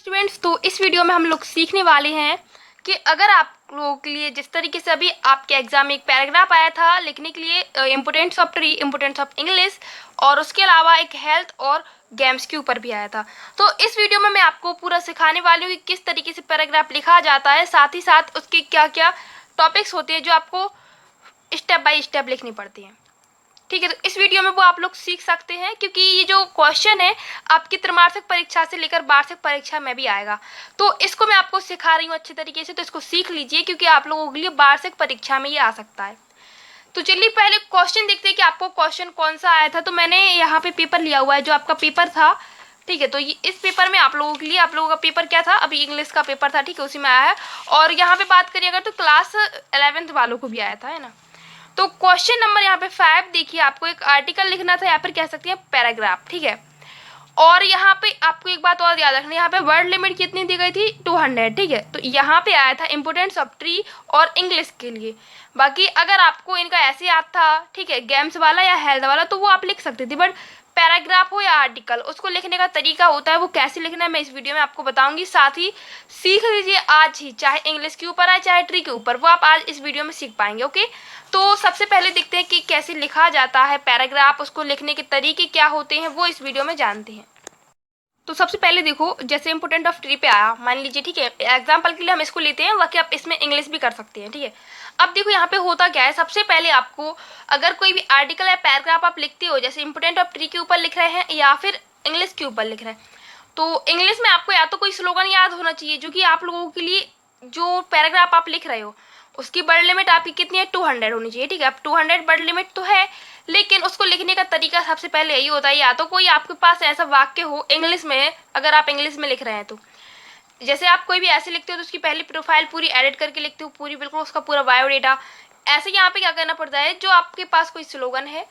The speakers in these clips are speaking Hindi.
स्टूडेंट्स, तो इस वीडियो में हम लोग सीखने वाले हैं कि अगर आप लोगों के लिए जिस तरीके से अभी आपके एग्जाम में एक पैराग्राफ आया था लिखने के लिए, importance of tree, importance of English, और उसके अलावा एक हेल्थ और गेम्स के ऊपर भी आया था। तो इस वीडियो में मैं आपको पूरा सिखाने वाली हूँ कि किस तरीके से पैराग्राफ लिखा जाता है, साथ ही साथ उसके क्या क्या टॉपिक्स होते हैं जो आपको स्टेप बाय स्टेप लिखनी पड़ती हैं। ठीक है, तो इस वीडियो में वो आप लोग सीख सकते हैं, क्योंकि ये जो क्वेश्चन है आपकी त्रैमासिक परीक्षा से लेकर वार्षिक परीक्षा में भी आएगा। तो इसको मैं आपको सिखा रही हूँ अच्छे तरीके से, तो इसको सीख लीजिए क्योंकि आप लोगों के लिए वार्षिक परीक्षा में ये आ सकता है। तो चलिए पहले क्वेश्चन देखते हैं कि आपको क्वेश्चन कौन सा आया था। तो मैंने यहाँ पे पेपर लिया हुआ है जो आपका पेपर था। ठीक है, तो ये इस पेपर में आप लोगों के लिए, आप लोगों का पेपर क्या था, अभी इंग्लिश का पेपर था, ठीक है, उसी में आया है। और यहाँ पे बात करिए अगर, तो क्लास 11th वालों को भी आया था, है ना। तो क्वेश्चन नंबर यहाँ पे 5 देखिए, आपको एक आर्टिकल लिखना था या फिर कह सकते हैं पैराग्राफ। ठीक है, और यहाँ पे आपको एक बात और याद रखनी है, यहाँ पे वर्ड लिमिट कितनी दी गई थी, 200। ठीक है, तो यहाँ पे आया था इम्पोर्टेंस ऑफ ट्री और इंग्लिश के लिए। बाकी अगर आपको इनका ऐसे याद था, ठीक है, गेम्स वाला या हेल्थ वाला, तो वो आप लिख सकते थे। बट पैराग्राफ हो या आर्टिकल, उसको लिखने का तरीका होता है, वो कैसे लिखना है मैं इस वीडियो में आपको बताऊंगी। साथ ही सीख लीजिए आज ही, चाहे इंग्लिश के ऊपर आए चाहे ट्री के ऊपर, वो आप आज इस वीडियो में सीख पाएंगे। ओके, तो सबसे पहले देखते हैं कि कैसे लिखा जाता है पैराग्राफ, उसको लिखने के तरीके क्या होते हैं वो इस वीडियो में जानते हैं। तो सबसे पहले देखो, जैसे इंपोर्टेंट ऑफ ट्री पे आया, मान लीजिए, ठीक है, एग्जाम्पल के लिए हम इसको लेते हैं, बाकी आप इसमें इंग्लिश भी कर सकते हैं। ठीक है, अब देखो यहाँ पे होता क्या है, सबसे पहले आपको अगर कोई भी आर्टिकल या पैराग्राफ आप लिखते हो, जैसे इंपोर्टेंट ऑफ ट्री के ऊपर लिख रहे हैं या फिर इंग्लिश के ऊपर लिख रहे हैं, तो इंग्लिश में आपको या तो कोई स्लोगन याद होना चाहिए जो कि आप लोगों के लिए, जो पैराग्राफ आप लिख रहे हो उसकी वर्ड लिमिट आपकी कितनी है, 200 होनी चाहिए। ठीक है, अब 200 वर्ड लिमिट तो है, लेकिन उसको लिखने का तरीका सबसे पहले यही होता है, या तो कोई आपके पास ऐसा वाक्य हो इंग्लिश में, अगर आप इंग्लिश में लिख रहे हैं तो जैसे आप कोई भी ऐसे लिखते हो तो उसकी पहली प्रोफाइल पूरी एडिट करके लिखते हो, पूरी बिल्कुल उसका पूरा बायोडेटा। ऐसे यहाँ पे क्या करना पड़ता है, जो आपके पास कोई स्लोगन है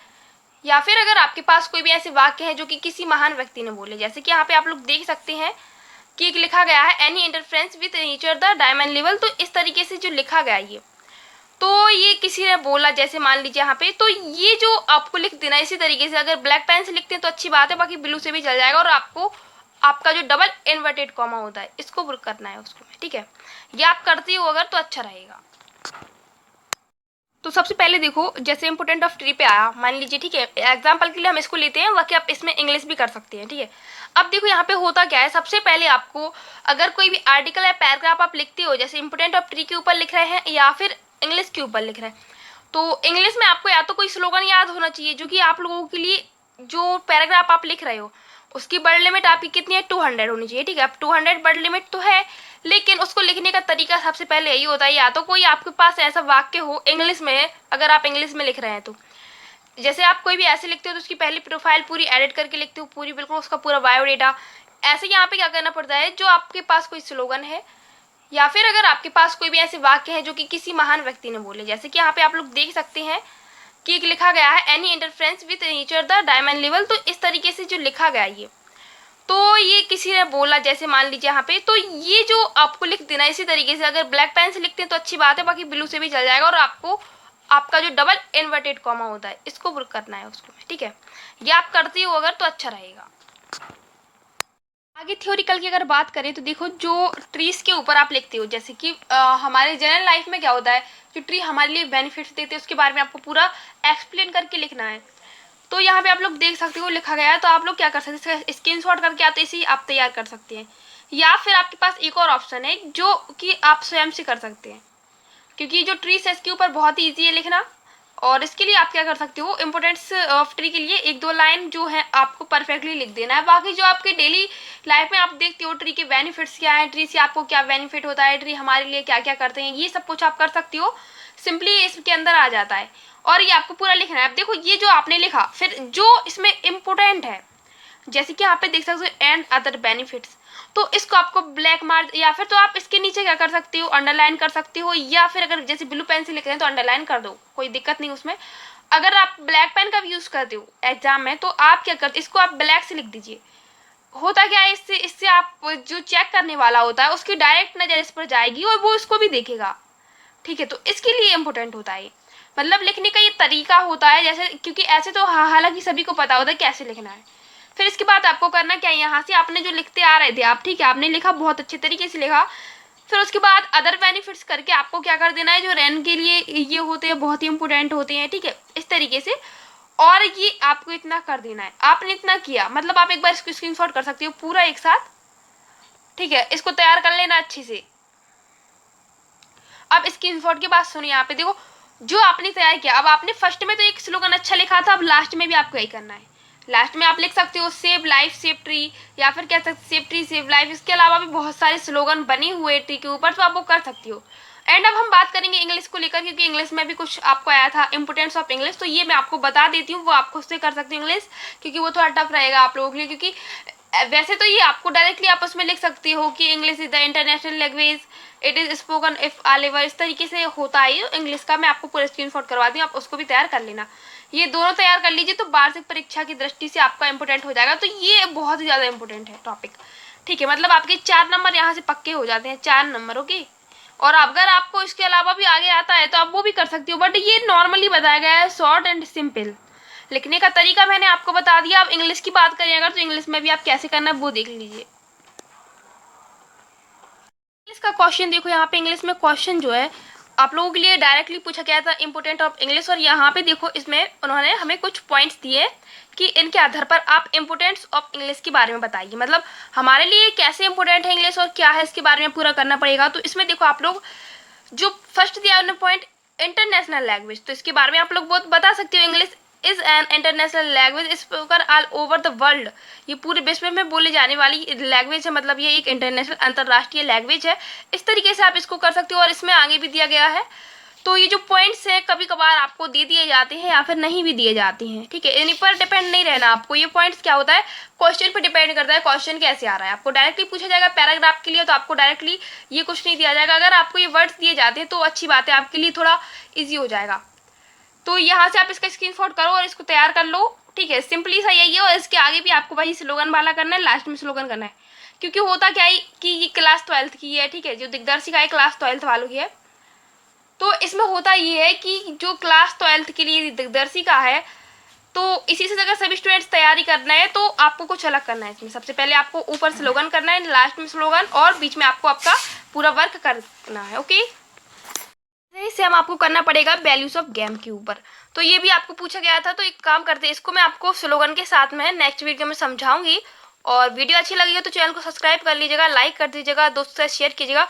या फिर अगर आपके पास कोई भी ऐसे वाक्य है जो कि किसी महान व्यक्ति ने बोले, जैसे कि यहाँ पे आप लोग देख सकते हैं कि एक लिखा गया है, any interference with nature the diamond level. तो इस तरीके से जो लिखा गया ये, तो ये किसी ने बोला, जैसे मान लीजिए यहाँ पे, तो ये जो आपको लिख देना इसी तरीके से। अगर ब्लैक पेन से लिखते हैं तो अच्छी बात है, बाकी ब्लू से भी चल जाएगा। और आपको आपका जो डबल इन्वर्टेड कॉमा होता है इसको करना है उसको में। ठीक है, ये आप करती हो अगर तो अच्छा रहेगा। तो सबसे पहले देखो, जैसे इंपोर्टेंट ऑफ ट्री पे आया, मान लीजिए, ठीक है, एग्जाम्पल के लिए हम इसको लेते हैं, बाकी आप इसमें इंग्लिश भी कर सकते हैं। ठीक है, अब देखो यहाँ पे होता क्या है, सबसे पहले आपको अगर कोई भी आर्टिकल या पैराग्राफ आप लिखते हो, जैसे इंपोर्टेंट ऑफ ट्री के ऊपर लिख रहे हैं या फिर इंग्लिश के ऊपर लिख रहे हैं, तो इंग्लिश में आपको या तो कोई स्लोगन याद होना चाहिए जो कि आप लोगों के लिए, जो पैराग्राफ आप लिख रहे हो उसकी वर्ड लिमिट आपकी कितनी है, 200 होनी चाहिए। ठीक है, अब 200 वर्ड लिमिट तो है, लेकिन उसको लिखने का तरीका सबसे पहले यही होता है, या तो कोई आपके पास ऐसा वाक्य हो इंग्लिश में, अगर आप इंग्लिश में लिख रहे हैं तो जैसे आप कोई भी ऐसे लिखते हो तो उसकी पहली प्रोफाइल पूरी एडिट करके लिखते हो, पूरी बिल्कुल उसका पूरा बायोडेटा। ऐसे यहाँ पे क्या करना पड़ता है, जो आपके पास कोई स्लोगन है या फिर अगर आपके पास कोई भी ऐसे वाक्य है जो कि किसी महान व्यक्ति ने बोले, जैसे कि यहाँ पे आप लोग देख सकते हैं कि एक लिखा गया है, any interference with nature the diamond level. तो इस तरीके से जो लिखा गया ये, तो ये किसी ने बोला, जैसे मान लीजिए यहाँ पे, तो ये जो आपको लिख देना इसी तरीके से। अगर ब्लैक पेन से लिखते हैं तो अच्छी बात है, बाकी ब्लू से भी चल जाएगा। और आपको आपका जो डबल इन्वर्टेड कॉमा होता है इसको करना है उसको में। ठीक है, ये आप करती हो अगर तो अच्छा रहेगा। आगे थ्योरिकल की अगर बात करें तो देखो, जो ट्रीज के ऊपर आप लिखते हो, जैसे कि हमारे जनरल लाइफ में क्या होता है, जो ट्री हमारे लिए बेनिफिट्स देते हैं उसके बारे में आपको पूरा एक्सप्लेन करके लिखना है। तो यहाँ पे आप लोग देख सकते हो लिखा गया है, तो आप लोग क्या कर सकते हैं, इसका स्क्रीनशॉट करके आते इसी आप तैयार कर सकते हैं, या फिर आपके पास एक और ऑप्शन है जो कि आप स्वयं से कर सकते हैं, क्योंकि जो ट्रीज है इसके ऊपर बहुत ही ईजी है लिखना। और इसके लिए आप क्या कर सकते हो, इंपोर्टेंस ऑफ ट्री के लिए 1-2 लाइन जो है आपको परफेक्टली लिख देना है। बाकी जो आपके डेली लाइफ में आप देखते हो ट्री के बेनिफिट्स क्या है, ट्री से आपको क्या बेनिफिट होता है, ट्री हमारे लिए क्या क्या करते हैं, ये सब कुछ आप कर सकती हो, सिंपली इसके अंदर आ जाता है। और ये आपको पूरा लिखना है। अब देखो, ये जो आपने लिखा, फिर जो इसमें इम्पोर्टेंट है, जैसे कि यहाँ पे देख सकते हो एंड अदर बेनिफिट्स, तो इसको आपको ब्लैक मार्क, या फिर तो आप इसके नीचे क्या कर सकते हो, अंडरलाइन कर सकते हो, या फिर अगर जैसे ब्लू पेन से लिख रहे हैं तो अंडरलाइन कर दो, कोई दिक्कत नहीं उसमें। अगर आप ब्लैक पेन का यूज करते हो एग्जाम में तो आप क्या करते, इसको आप ब्लैक से लिख दीजिए। होता क्या है, इससे इससे आप जो चेक करने वाला होता है उसकी डायरेक्ट नजर इस पर जाएगी और वो इसको भी देखेगा। ठीक है, तो इसके लिए इम्पोर्टेंट होता है, मतलब लिखने का ये तरीका होता है, जैसे, क्योंकि ऐसे तो हालांकि सभी को पता होता है कैसे लिखना है, फिर इसके बाद आपको करना क्या है, यहाँ से आपने जो लिखते आ रहे थे आप, ठीक है, आपने लिखा, बहुत अच्छे तरीके से लिखा। फिर उसके बाद अदर बेनिफिट्स करके आपको क्या कर देना है, जो रैन के लिए ये होते हैं बहुत ही इंपॉर्टेंट होते हैं, ठीक है, इस तरीके से। और ये आपको इतना कर देना है। आपने इतना किया मतलब आप एक बार इसको स्क्रीनशॉट कर सकते हो पूरा एक साथ, ठीक है, इसको तैयार कर लेना अच्छे से। अब स्क्रीनशॉट के बाद सुनिए, यहाँ पे देखो जो आपने तैयार किया। अब आपने फर्स्ट में तो एक स्लोगन अच्छा लिखा था, अब लास्ट में भी आपको यही करना है। लास्ट में आप लिख सकते हो सेव लाइफ सेव ट्री, या फिर कह सकते सेव ट्री सेव लाइफ। इसके अलावा भी बहुत सारे स्लोगन बने हुए ट्री के ऊपर, तो आप वो कर सकती हो। एंड अब हम बात करेंगे इंग्लिश को लेकर, क्योंकि इंग्लिश में भी कुछ आपको आया था इंपोर्टेंस ऑफ इंग्लिश, तो ये मैं आपको बता देती हूँ, वो आप खुद से कर सकते हो इंग्लिश, क्योंकि वो थोड़ा टफ रहेगा आप लोगों के लिए। क्योंकि वैसे तो ये आपको डायरेक्टली आप उसमें लिख सकती हो कि English is the international language, it is spoken if all over, इस तरीके से होता है ये इंग्लिश का। मैं आपको पूरा स्क्रीनशॉट करवा दी, आप उसको भी तैयार कर लेना। ये दोनों तैयार कर लीजिए तो वार्षिक परीक्षा की दृष्टि से आपका इंपोर्टेंट हो जाएगा। तो ये बहुत ही ज़्यादा इंपॉर्टेंट है टॉपिक, ठीक है, मतलब आपके 4 नंबर यहाँ से पक्के हो जाते हैं, 4 नंबर, ओके। और अगर आपको इसके अलावा भी आगे आता है तो आप वो भी कर सकती हो, बट ये नॉर्मली बताया गया है, शॉर्ट एंड सिंपल। लिखने का तरीका मैंने आपको बता दिया। अब इंग्लिश की बात करें अगर, तो इंग्लिश में भी आप कैसे करना है वो देख लीजिए। इंग्लिश का क्वेश्चन देखो, यहाँ पे इंग्लिश में क्वेश्चन जो है आप लोगों के लिए डायरेक्टली पूछा गया था, इंपोर्टेंट ऑफ इंग्लिश। और यहाँ पे देखो इसमें उन्होंने हमें कुछ पॉइंट्स दिए कि इनके आधार पर आप इंपोर्टेंस ऑफ इंग्लिश के बारे में बताइए, मतलब हमारे लिए कैसे इंपोर्टेंट है इंग्लिश और क्या है इसके बारे में पूरा करना पड़ेगा। तो इसमें देखो आप लोग जो फर्स्ट दिया उन्होंने पॉइंट इंटरनेशनल लैंग्वेज, तो इसके बारे में आप लोग बहुत बता सकते हो। English is an international language spoken all over the world, ये पूरे विश्व में बोले जाने वाली लैंग्वेज है, मतलब ये एक इंटरनेशनल अंतर्राष्ट्रीय लैंग्वेज है। इस तरीके से आप इसको कर सकते हो। और इसमें आगे भी दिया गया है। तो ये जो पॉइंट्स हैं कभी कभार आपको दे दिए जाते हैं या फिर नहीं भी दिए जाते हैं, ठीक है, इन पर डिपेंड नहीं रहना आपको। ये पॉइंट्स क्या होता है, क्वेश्चन पे डिपेंड करता है, क्वेश्चन कैसे आ रहा है। आपको डायरेक्टली पूछा जाएगा पैराग्राफ के लिए तो आपको डायरेक्टली ये कुछ नहीं दिया जाएगा। अगर आपको ये वर्ड्स दिए जाते हैं तो अच्छी बात है, आपके लिए थोड़ा ईजी हो जाएगा। तो यहाँ से आप इसका स्क्रीनशॉट करो और इसको तैयार कर लो, ठीक है, सिंपली सा यही है। और इसके आगे भी आपको वही स्लोगन वाला करना है, लास्ट में स्लोगन करना है। क्योंकि होता क्या है कि ये क्लास 12th की है, ठीक है, जो दिग्दर्शिका है क्लास 12th वालों की है। तो इसमें होता ये है कि जो क्लास 12th के लिए दिग्दर्शिका है, तो इसी से अगर सभी स्टूडेंट्स तैयारी करना है तो आपको कुछ अलग करना है। इसमें सबसे पहले आपको ऊपर स्लोगन करना है, लास्ट में स्लोगन, और बीच में आपको आपका पूरा वर्क करना है, ओके। इससे हम आपको करना पड़ेगा वैल्यूज ऑफ गेम के ऊपर। तो ये भी आपको पूछा गया था, तो एक काम करते हैं, इसको मैं आपको स्लोगन के साथ में नेक्स्ट वीडियो में समझाऊंगी। और वीडियो अच्छी लगी हो तो चैनल को सब्सक्राइब कर लीजिएगा, लाइक कर दीजिएगा, दोस्तों से शेयर कीजिएगा।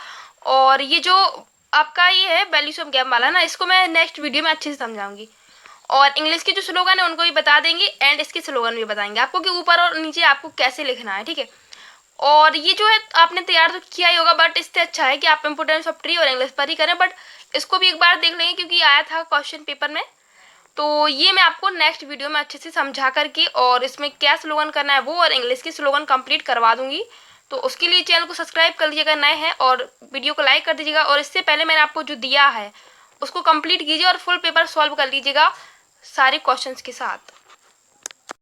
और ये जो आपका ये है वैल्यूज ऑफ गेम वाला ना, इसको मैं नेक्स्ट वीडियो में अच्छे से समझाऊंगी। और इंग्लिश के जो स्लोगन है उनको भी बता देंगे, एंड इसके स्लोगन भी बताएंगे आपको कि ऊपर और नीचे आपको कैसे लिखना है, ठीक है। और ये जो है आपने तैयार तो किया ही होगा, बट इससे अच्छा है कि आप इंपोर्टेंस ऑफ ट्री और इंग्लिश पर ही करें। बट इसको भी एक बार देख लेंगे क्योंकि आया था क्वेश्चन पेपर में। तो ये मैं आपको नेक्स्ट वीडियो में अच्छे से समझा करके और इसमें क्या स्लोगन करना है वो और इंग्लिश की स्लोगन कंप्लीट करवा दूंगी। तो उसके लिए चैनल को सब्सक्राइब कर लीजिएगा नए हैं, और वीडियो को लाइक कर दीजिएगा। और इससे पहले मैंने आपको जो दिया है उसको कंप्लीट कीजिए और फुल पेपर सॉल्व कर लीजिएगा सारे क्वेश्चंस के साथ।